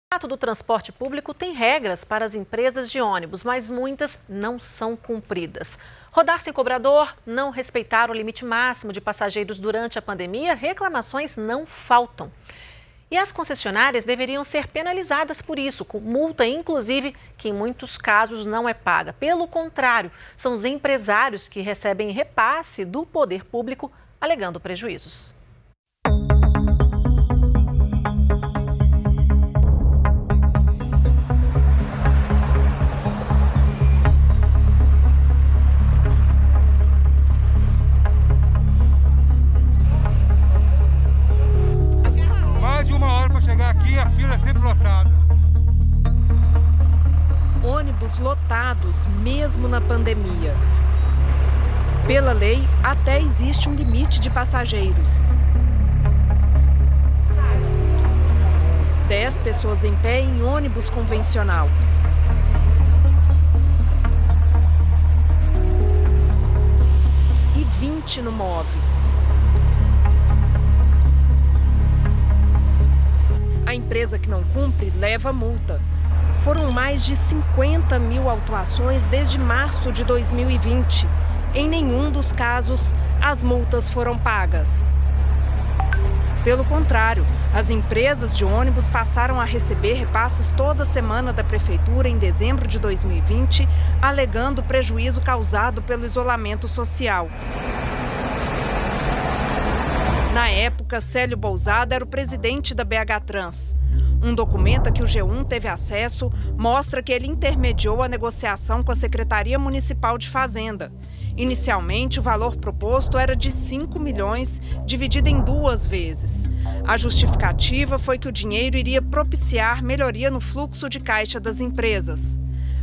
O Contrato do transporte público tem regras para as empresas de ônibus, mas muitas não são cumpridas. Rodar sem cobrador, não respeitar o limite máximo de passageiros durante a pandemia, reclamações não faltam. E as concessionárias deveriam ser penalizadas por isso, com multa inclusive, que em muitos casos não é paga. Pelo contrário, são os empresários que recebem repasse do poder público, alegando prejuízos. Chegar aqui, a fila é sempre lotada. Ônibus lotados, mesmo na pandemia. Pela lei, até existe um limite de passageiros. 10 pessoas em pé em ônibus convencional. E 20 no MOVE. A empresa que não cumpre leva multa. Foram mais de 50 mil autuações desde março de 2020. Em nenhum dos casos, as multas foram pagas. Pelo contrário, as empresas de ônibus passaram a receber repasses toda semana da prefeitura em dezembro de 2020, alegando prejuízo causado pelo isolamento social. Na época, Célio Bousada era o presidente da BH Trans. Um documento a que o G1 teve acesso mostra que ele intermediou a negociação com a Secretaria Municipal de Fazenda. Inicialmente, o valor proposto era de 5 milhões, dividido em 2 vezes. A justificativa foi que o dinheiro iria propiciar melhoria no fluxo de caixa das empresas.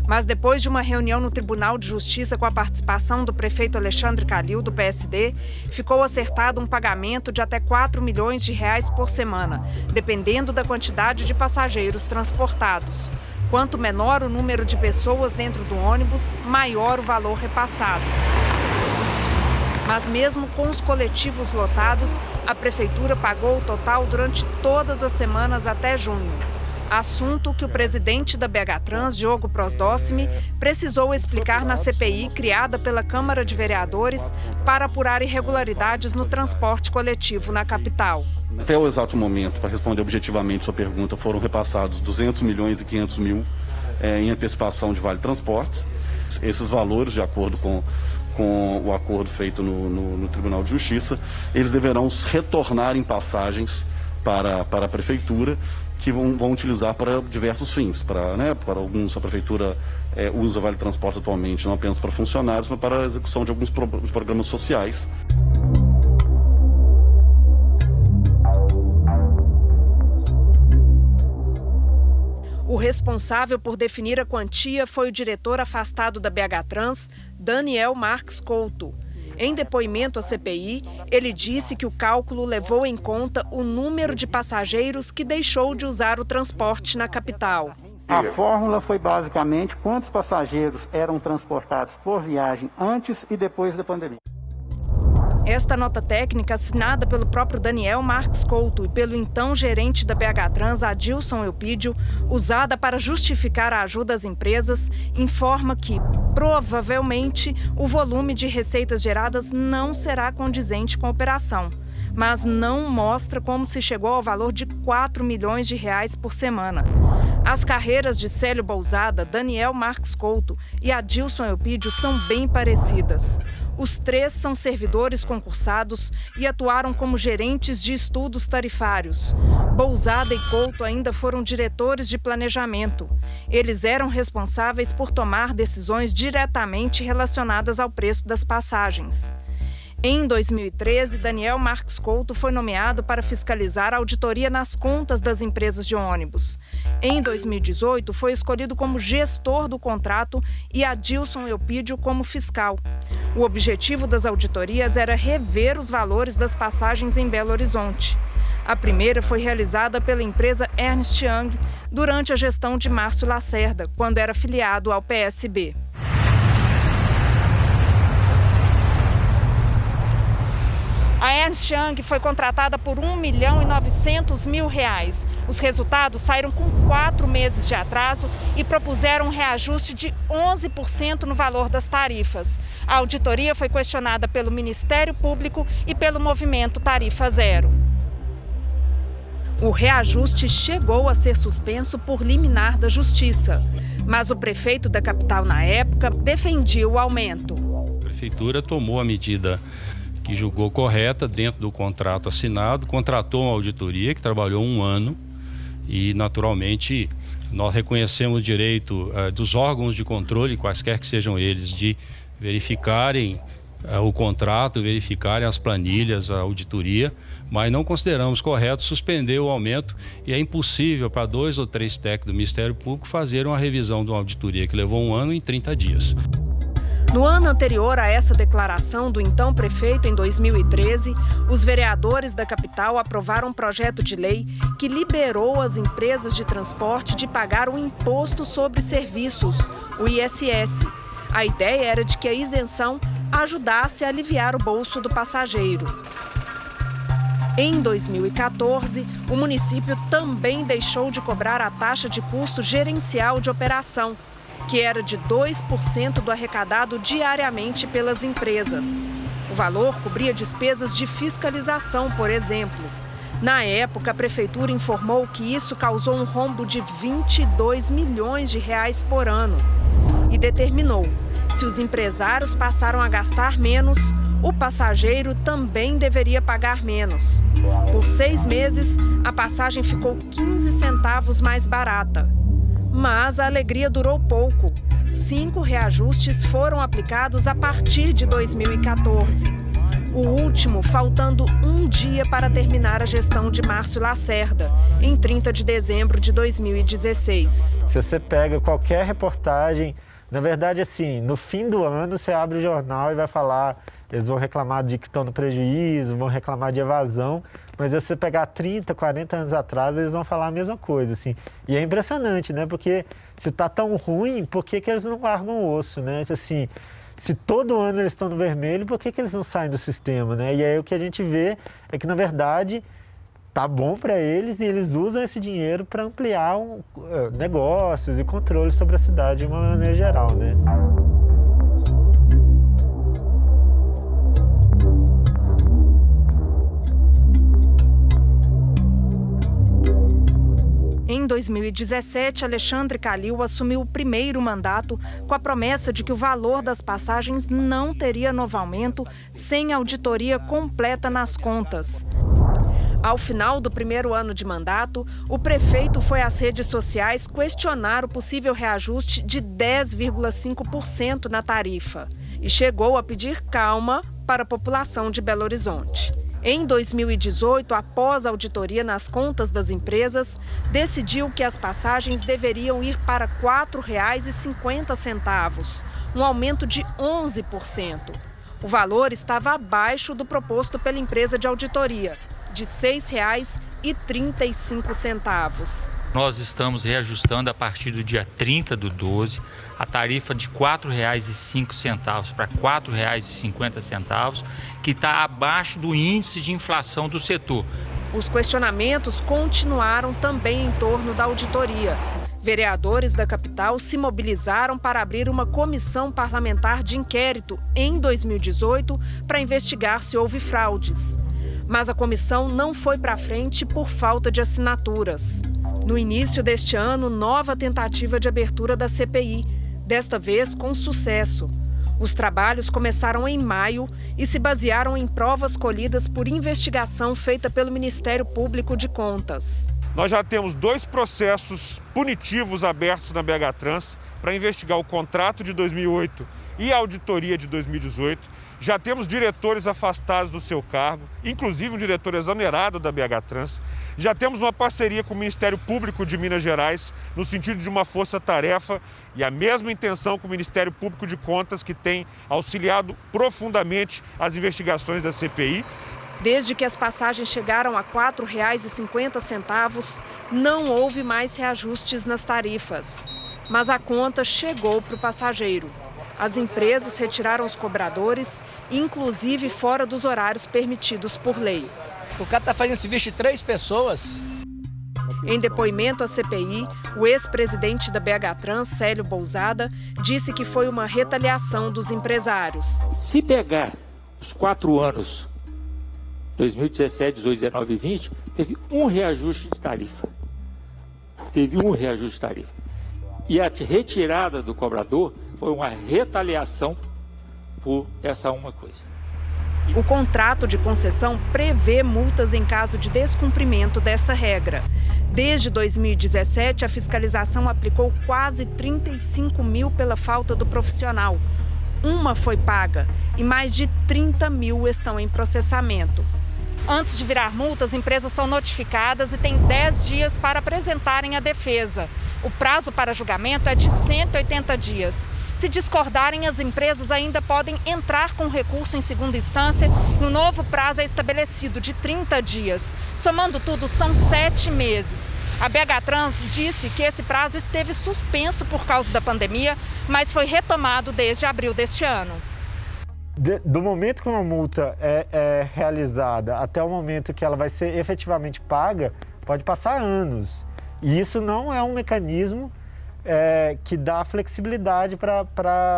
Mas depois de uma reunião no Tribunal de Justiça com a participação do prefeito Alexandre Calil, do PSD, ficou acertado um pagamento de até 4 milhões de reais por semana, dependendo da quantidade de passageiros transportados. Quanto menor o número de pessoas dentro do ônibus, maior o valor repassado. Mas mesmo com os coletivos lotados, a prefeitura pagou o total durante todas as semanas até junho. Assunto que o presidente da BH Trans, Diogo Prosdócime, precisou explicar na CPI criada pela Câmara de Vereadores para apurar irregularidades no transporte coletivo na capital. Até o exato momento, para responder objetivamente sua pergunta, foram repassados 200 milhões e 500 mil em antecipação de Vale Transportes. Esses valores, de acordo com o acordo feito no Tribunal de Justiça, eles deverão retornar em passagens para a Prefeitura, que vão utilizar para diversos fins. Para alguns, a Prefeitura usa Vale Transporte atualmente não apenas para funcionários, mas para a execução de alguns programas sociais. O responsável por definir a quantia foi o diretor afastado da BH Trans, Daniel Marques Couto. Em depoimento à CPI, ele disse que o cálculo levou em conta o número de passageiros que deixou de usar o transporte na capital. A fórmula foi basicamente quantos passageiros eram transportados por viagem antes e depois da pandemia. Esta nota técnica, assinada pelo próprio Daniel Marques Couto e pelo então gerente da BH Trans, Adilson Eupídio, usada para justificar a ajuda às empresas, informa que, provavelmente, o volume de receitas geradas não será condizente com a operação, mas não mostra como se chegou ao valor de 4 milhões de reais por semana. As carreiras de Célio Bousada, Daniel Marques Couto e Adilson Eupídio são bem parecidas. Os 3 são servidores concursados e atuaram como gerentes de estudos tarifários. Bousada e Couto ainda foram diretores de planejamento. Eles eram responsáveis por tomar decisões diretamente relacionadas ao preço das passagens. Em 2013, Daniel Marques Couto foi nomeado para fiscalizar a auditoria nas contas das empresas de ônibus. Em 2018, foi escolhido como gestor do contrato e Adilson Eupídio como fiscal. O objetivo das auditorias era rever os valores das passagens em Belo Horizonte. A primeira foi realizada pela empresa Ernst Young durante a gestão de Márcio Lacerda, quando era filiado ao PSB. A Ernst Young foi contratada por R$1.900.000. Os resultados saíram com 4 meses de atraso e propuseram um reajuste de 11% no valor das tarifas. A auditoria foi questionada pelo Ministério Público e pelo movimento Tarifa Zero. O reajuste chegou a ser suspenso por liminar da Justiça, mas o prefeito da capital na época defendia o aumento. A prefeitura tomou a medida que julgou correta dentro do contrato assinado, contratou uma auditoria que trabalhou 1 ano e, naturalmente, nós reconhecemos o direito dos órgãos de controle, quaisquer que sejam eles, de verificarem o contrato, verificarem as planilhas, a auditoria, mas não consideramos correto suspender o aumento e é impossível para 2 ou 3 técnicos do Ministério Público fazer uma revisão de uma auditoria que levou 1 ano em 30 dias. No ano anterior a essa declaração do então prefeito, em 2013, os vereadores da capital aprovaram um projeto de lei que liberou as empresas de transporte de pagar o Imposto sobre Serviços, o ISS. A ideia era de que a isenção ajudasse a aliviar o bolso do passageiro. Em 2014, o município também deixou de cobrar a taxa de custo gerencial de operação, que era de 2% do arrecadado diariamente pelas empresas. O valor cobria despesas de fiscalização, por exemplo. Na época, a prefeitura informou que isso causou um rombo de R$22 milhões por ano e determinou: se os empresários passaram a gastar menos, o passageiro também deveria pagar menos. Por 6 meses, a passagem ficou 15 centavos mais barata. Mas a alegria durou pouco. 5 reajustes foram aplicados a partir de 2014. O último faltando 1 dia para terminar a gestão de Márcio Lacerda, em 30 de dezembro de 2016. Se você pega qualquer reportagem, na verdade, assim, no fim do ano você abre o jornal e vai falar, eles vão reclamar de que estão no prejuízo, vão reclamar de evasão, mas se você pegar 30, 40 anos atrás, eles vão falar a mesma coisa, assim. E é impressionante, né? Porque se está tão ruim, por que eles não largam o osso, né? Assim, se todo ano eles estão no vermelho, por que eles não saem do sistema, né? E aí o que a gente vê é que, na verdade, tá bom para eles e eles usam esse dinheiro para ampliar negócios e controle sobre a cidade de uma maneira geral, né? Em 2017, Alexandre Calil assumiu o primeiro mandato com a promessa de que o valor das passagens não teria novo aumento sem auditoria completa nas contas. Ao final do primeiro ano de mandato, o prefeito foi às redes sociais questionar o possível reajuste de 10,5% na tarifa e chegou a pedir calma para a população de Belo Horizonte. Em 2018, após a auditoria nas contas das empresas, decidiu que as passagens deveriam ir para R$ 4,50, um aumento de 11%. O valor estava abaixo do proposto pela empresa de auditoria, de R$ 6,35. Nós estamos reajustando a partir do dia 30/12 a tarifa de R$ 4,05 para R$ 4,50, que está abaixo do índice de inflação do setor. Os questionamentos continuaram também em torno da auditoria. Vereadores da capital se mobilizaram para abrir uma comissão parlamentar de inquérito em 2018 para investigar se houve fraudes. Mas a comissão não foi para frente por falta de assinaturas. No início deste ano, nova tentativa de abertura da CPI, desta vez com sucesso. Os trabalhos começaram em maio e se basearam em provas colhidas por investigação feita pelo Ministério Público de Contas. Nós já temos 2 processos punitivos abertos na BH Trans para investigar o contrato de 2008 e a auditoria de 2018. Já temos diretores afastados do seu cargo, inclusive um diretor exonerado da BH Trans. Já temos uma parceria com o Ministério Público de Minas Gerais, no sentido de uma força-tarefa, e a mesma intenção com o Ministério Público de Contas, que tem auxiliado profundamente as investigações da CPI. Desde que as passagens chegaram a R$ 4,50, não houve mais reajustes nas tarifas. Mas a conta chegou para o passageiro. As empresas retiraram os cobradores inclusive fora dos horários permitidos por lei. O cara está fazendo serviço de 3 pessoas. Em depoimento à CPI, o ex-presidente da BH Trans, Célio Bouzada, disse que foi uma retaliação dos empresários. Se pegar os 4 anos, 2017, 18, 19 e 20, teve um reajuste de tarifa. E a retirada do cobrador foi uma retaliação por essa uma coisa. O contrato de concessão prevê multas em caso de descumprimento dessa regra. Desde 2017, a fiscalização aplicou quase 35 mil pela falta do profissional. Uma foi paga e mais de 30 mil estão em processamento. Antes de virar multa, as empresas são notificadas e têm 10 dias para apresentarem a defesa. O prazo para julgamento é de 180 dias. Se discordarem, as empresas ainda podem entrar com recurso em segunda instância e o novo prazo é estabelecido de 30 dias. Somando tudo, são 7 meses. A BH Trans disse que esse prazo esteve suspenso por causa da pandemia, mas foi retomado desde abril deste ano. Do momento que uma multa é realizada até o momento que ela vai ser efetivamente paga, pode passar anos. E isso não é um mecanismo que dá flexibilidade para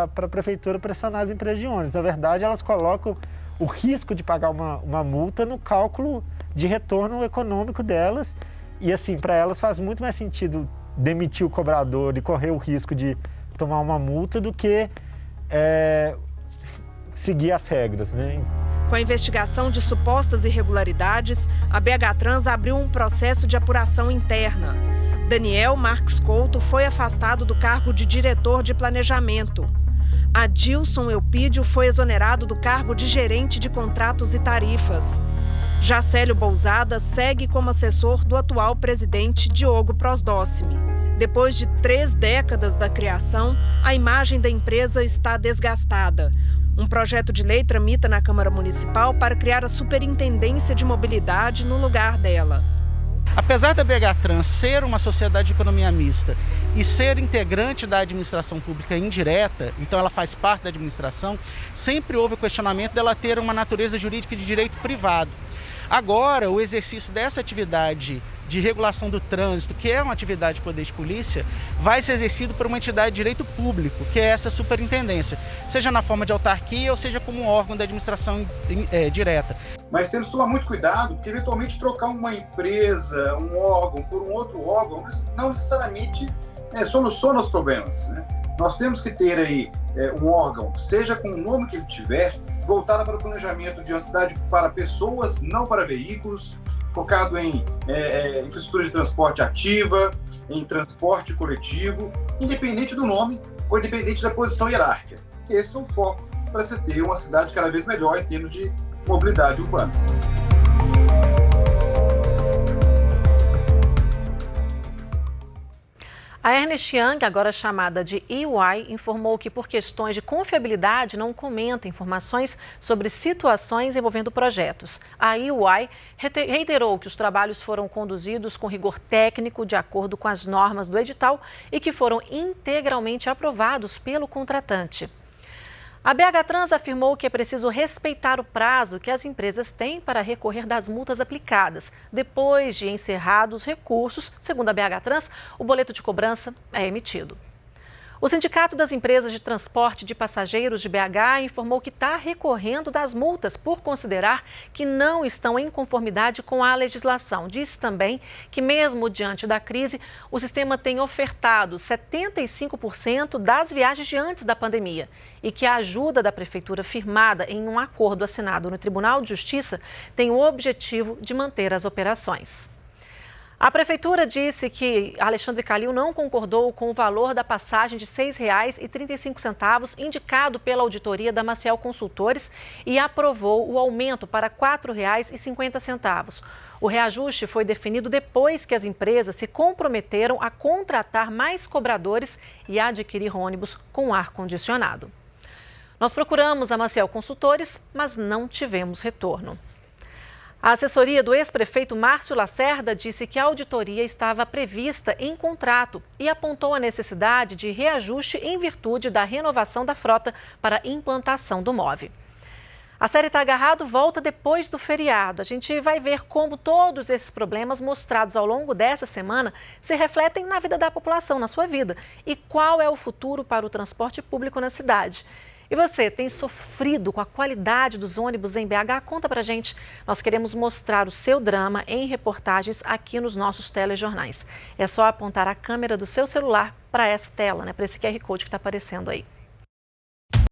a prefeitura pressionar as empresas de ônibus. Na verdade, elas colocam o risco de pagar uma multa no cálculo de retorno econômico delas. E assim, para elas faz muito mais sentido demitir o cobrador e correr o risco de tomar uma multa do que seguir as regras, né? Com a investigação de supostas irregularidades, a BH Trans abriu um processo de apuração interna. Daniel Marques Couto foi afastado do cargo de diretor de planejamento. Adilson Eupídio foi exonerado do cargo de gerente de contratos e tarifas. Já Célio Bouzada segue como assessor do atual presidente Diogo Prosdócime. Depois de 3 décadas da criação, a imagem da empresa está desgastada. Um projeto de lei tramita na Câmara Municipal para criar a Superintendência de Mobilidade no lugar dela. Apesar da BH Trans ser uma sociedade de economia mista e ser integrante da administração pública indireta, então ela faz parte da administração, sempre houve o questionamento dela ter uma natureza jurídica de direito privado. Agora, o exercício dessa atividade de regulação do trânsito, que é uma atividade de poder de polícia, vai ser exercido por uma entidade de direito público, que é essa superintendência, seja na forma de autarquia ou seja como um órgão da administração direta. Mas temos que tomar muito cuidado, porque eventualmente trocar uma empresa, um órgão por um outro órgão, não necessariamente soluciona os problemas, né? Nós temos que ter aí um órgão, seja com o nome que ele tiver, voltado para o planejamento de uma cidade para pessoas, não para veículos, focado em infraestrutura de transporte ativa, em transporte coletivo, independente do nome ou independente da posição hierárquica. Esse é o foco para se ter uma cidade cada vez melhor em termos de mobilidade urbana. A Ernst Young, agora chamada de EY, informou que por questões de confiabilidade não comenta informações sobre situações envolvendo projetos. A EY reiterou que os trabalhos foram conduzidos com rigor técnico de acordo com as normas do edital e que foram integralmente aprovados pelo contratante. A BH Trans afirmou que é preciso respeitar o prazo que as empresas têm para recorrer das multas aplicadas. Depois de encerrados os recursos, segundo a BH Trans, o boleto de cobrança é emitido. O Sindicato das Empresas de Transporte de Passageiros de BH informou que está recorrendo das multas por considerar que não estão em conformidade com a legislação. Diz também que, mesmo diante da crise, o sistema tem ofertado 75% das viagens de antes da pandemia e que a ajuda da Prefeitura firmada em um acordo assinado no Tribunal de Justiça tem o objetivo de manter as operações. A Prefeitura disse que Alexandre Calil não concordou com o valor da passagem de R$ 6,35 indicado pela auditoria da Maciel Consultores e aprovou o aumento para R$ 4,50. O reajuste foi definido depois que as empresas se comprometeram a contratar mais cobradores e a adquirir ônibus com ar-condicionado. Nós procuramos a Maciel Consultores, mas não tivemos retorno. A assessoria do ex-prefeito Márcio Lacerda disse que a auditoria estava prevista em contrato e apontou a necessidade de reajuste em virtude da renovação da frota para a implantação do MOVE. A série Tá Agarrado volta depois do feriado. A gente vai ver como todos esses problemas mostrados ao longo dessa semana se refletem na vida da população, na sua vida. E qual é o futuro para o transporte público na cidade. E você, tem sofrido com a qualidade dos ônibus em BH? Conta pra gente. Nós queremos mostrar o seu drama em reportagens aqui nos nossos telejornais. É só apontar a câmera do seu celular para essa tela, para esse QR Code que está aparecendo aí.